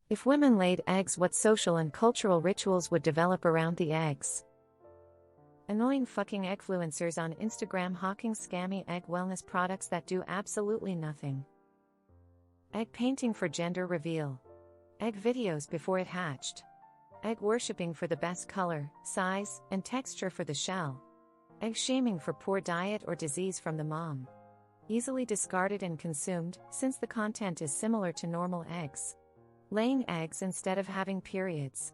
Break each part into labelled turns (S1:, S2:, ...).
S1: If women laid eggs, what social and cultural rituals would develop around the eggs? Annoying fucking eggfluencers on Instagram hawking scammy egg wellness products that do absolutely nothing. Egg painting for gender reveal. Egg videos before it hatched. Egg worshipping for the best color, size, and texture for the shell. Egg shaming for poor diet or disease from the mom. Easily discarded and consumed, since the content is similar to normal eggs. Laying eggs instead of having periods.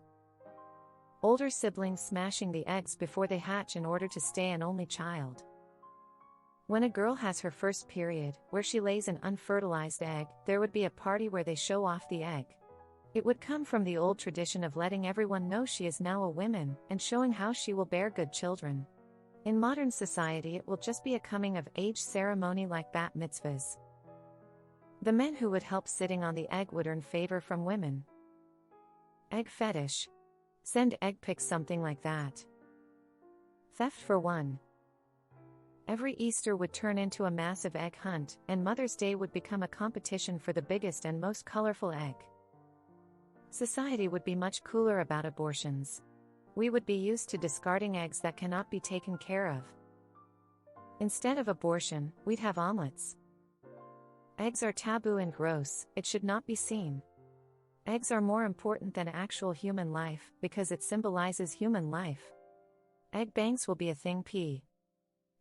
S1: Older siblings smashing the eggs before they hatch in order to stay an only child. When a girl has her first period, where she lays an unfertilized egg, there would be a party where they show off the egg. It would come from the old tradition of letting everyone know she is now a woman, and showing how she will bear good children. In modern society, it will just be a coming-of-age ceremony like bat mitzvahs. The men who would help sitting on the egg would earn favor from women. Egg fetish. Send egg pics, something like that. Theft for one. Every Easter would turn into a massive egg hunt, and Mother's Day would become a competition for the biggest and most colorful egg. Society would be much cooler about abortions. We would be used to discarding eggs that cannot be taken care of. Instead of abortion, we'd have omelets. Eggs are taboo and gross, it should not be seen. Eggs are more important than actual human life, because it symbolizes human life. Egg banks will be a thing.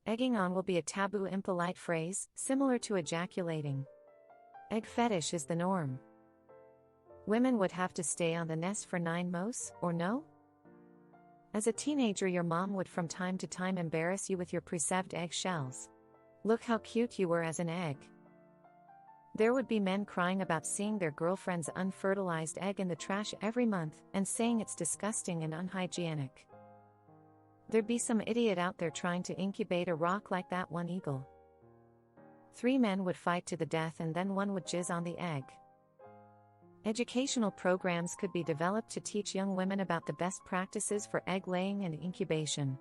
S1: Egging on will be a taboo impolite phrase, similar to ejaculating. Egg fetish is the norm. Women would have to stay on the nest for 9 months, or no? As a teenager, your mom would from time to time embarrass you with your preserved egg shells. Look how cute you were as an egg. There would be men crying about seeing their girlfriend's unfertilized egg in the trash every month, and saying it's disgusting and unhygienic. There'd be some idiot out there trying to incubate a rock like that one eagle. 3 men would fight to the death, and then one would jizz on the egg. Educational programs could be developed to teach young women about the best practices for egg laying and incubation.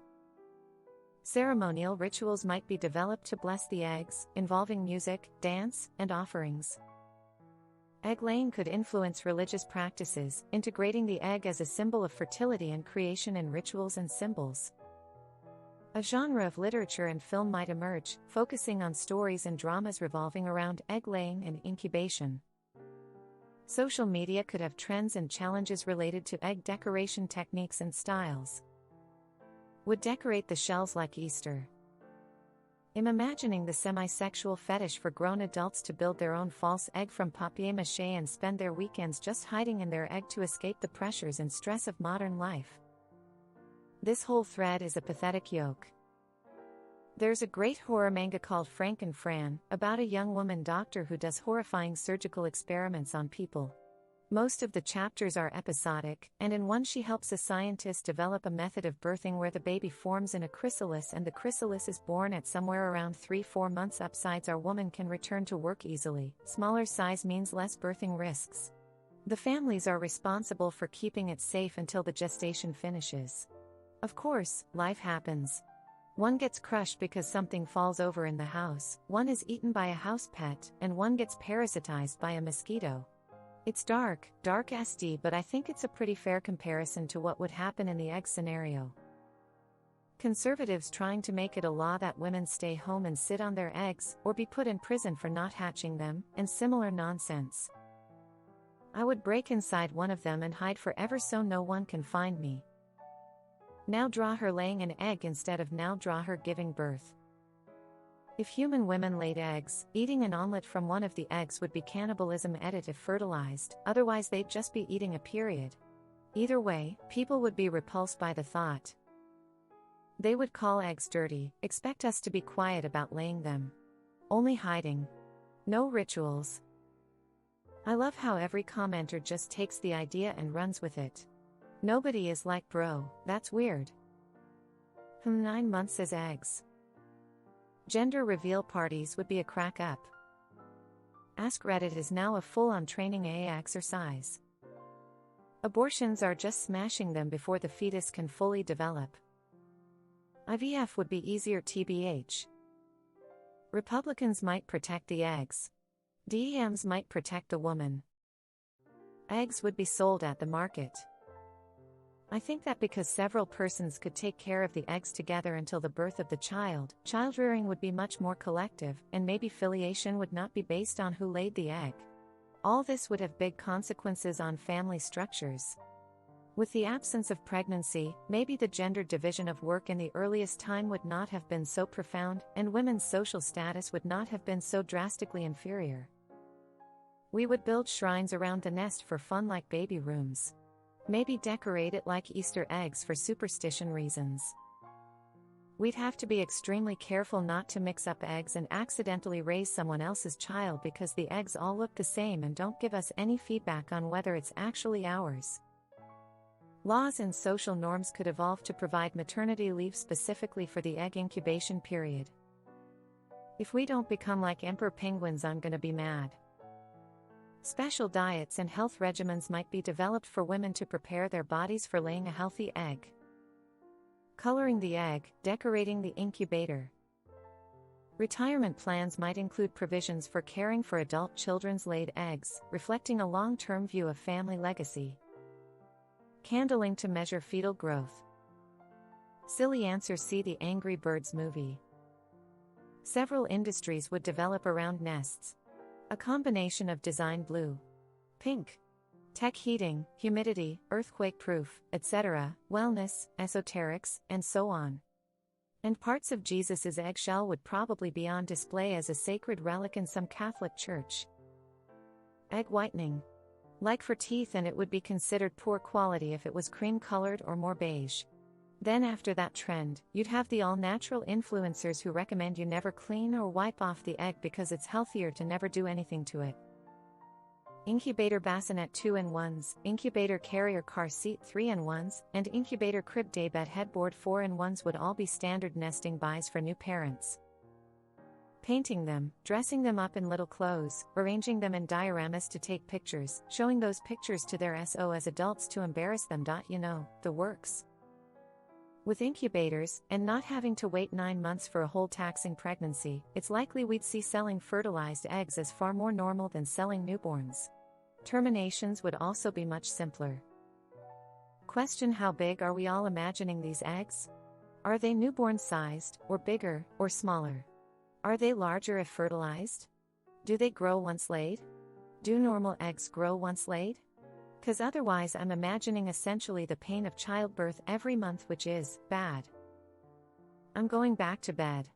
S1: Ceremonial rituals might be developed to bless the eggs, involving music, dance, and offerings. Egg laying could influence religious practices, integrating the egg as a symbol of fertility and creation in rituals and symbols. A genre of literature and film might emerge, focusing on stories and dramas revolving around egg laying and incubation. Social media could have trends and challenges related to egg decoration techniques and styles. Would decorate the shells like Easter. I'm imagining the semi-sexual fetish for grown adults to build their own false egg from papier-mâché and spend their weekends just hiding in their egg to escape the pressures and stress of modern life. This whole thread is a pathetic yoke. There's a great horror manga called Frank and Fran, about a young woman doctor who does horrifying surgical experiments on people. Most of the chapters are episodic, and in one she helps a scientist develop a method of birthing where the baby forms in a chrysalis and the chrysalis is born at somewhere around 3-4 months. Upsides are woman can return to work easily, smaller size means less birthing risks. The families are responsible for keeping it safe until the gestation finishes. Of course, life happens. One gets crushed because something falls over in the house, one is eaten by a house pet, and one gets parasitized by a mosquito. It's dark SD, but I think it's a pretty fair comparison to what would happen in the egg scenario. Conservatives trying to make it a law that women stay home and sit on their eggs, or be put in prison for not hatching them, and similar nonsense. I would break inside one of them and hide forever so no one can find me. Now draw her laying an egg instead of now draw her giving birth. If human women laid eggs, eating an omelet from one of the eggs would be cannibalism if fertilized, otherwise they'd just be eating a period. Either way, people would be repulsed by the thought. They would call eggs dirty, expect us to be quiet about laying them. Only hiding. No rituals. I love how every commenter just takes the idea and runs with it. Nobody is like, bro, that's weird. 9 months as eggs. Gender reveal parties would be a crack up. Ask Reddit is now a full-on training AA exercise. Abortions are just smashing them before the fetus can fully develop. IVF would be easier TBH. Republicans might protect the eggs. DEMs might protect the woman. Eggs would be sold at the market. I think that because several persons could take care of the eggs together until the birth of the child, childrearing would be much more collective, and maybe filiation would not be based on who laid the egg. All this would have big consequences on family structures. With the absence of pregnancy, maybe the gender division of work in the earliest time would not have been so profound, and women's social status would not have been so drastically inferior. We would build shrines around the nest for fun like baby rooms. Maybe decorate it like Easter eggs for superstition reasons. We'd have to be extremely careful not to mix up eggs and accidentally raise someone else's child because the eggs all look the same and don't give us any feedback on whether it's actually ours. Laws and social norms could evolve to provide maternity leave specifically for the egg incubation period. If we don't become like emperor penguins, I'm gonna be mad. Special diets and health regimens might be developed for women to prepare their bodies for laying a healthy egg. Coloring the egg, decorating the incubator. Retirement plans might include provisions for caring for adult children's laid eggs, reflecting a long-term view of family legacy. Candling to measure fetal growth. Silly answer, see the Angry Birds movie. Several industries would develop around nests. A combination of design blue, pink, tech heating, humidity, earthquake-proof, etc., wellness, esoterics, and so on. And parts of Jesus's eggshell would probably be on display as a sacred relic in some Catholic church. Egg whitening. Like for teeth, and it would be considered poor quality if it was cream-colored or more beige. Then after that trend, you'd have the all-natural influencers who recommend you never clean or wipe off the egg because it's healthier to never do anything to it. Incubator bassinet 2-in-1s, incubator carrier car seat 3-in-1s, and incubator crib daybed headboard 4-in-1s would all be standard nesting buys for new parents. Painting them, dressing them up in little clothes, arranging them in dioramas to take pictures, showing those pictures to their SO as adults to embarrass them. You know, the works. With incubators, and not having to wait 9 months for a whole taxing pregnancy, it's likely we'd see selling fertilized eggs as far more normal than selling newborns. Terminations would also be much simpler. Question: how big are we all imagining these eggs? Are they newborn-sized, or bigger, or smaller? Are they larger if fertilized? Do they grow once laid? Do normal eggs grow once laid? 'Cause otherwise I'm imagining essentially the pain of childbirth every month, which is bad. I'm going back to bed.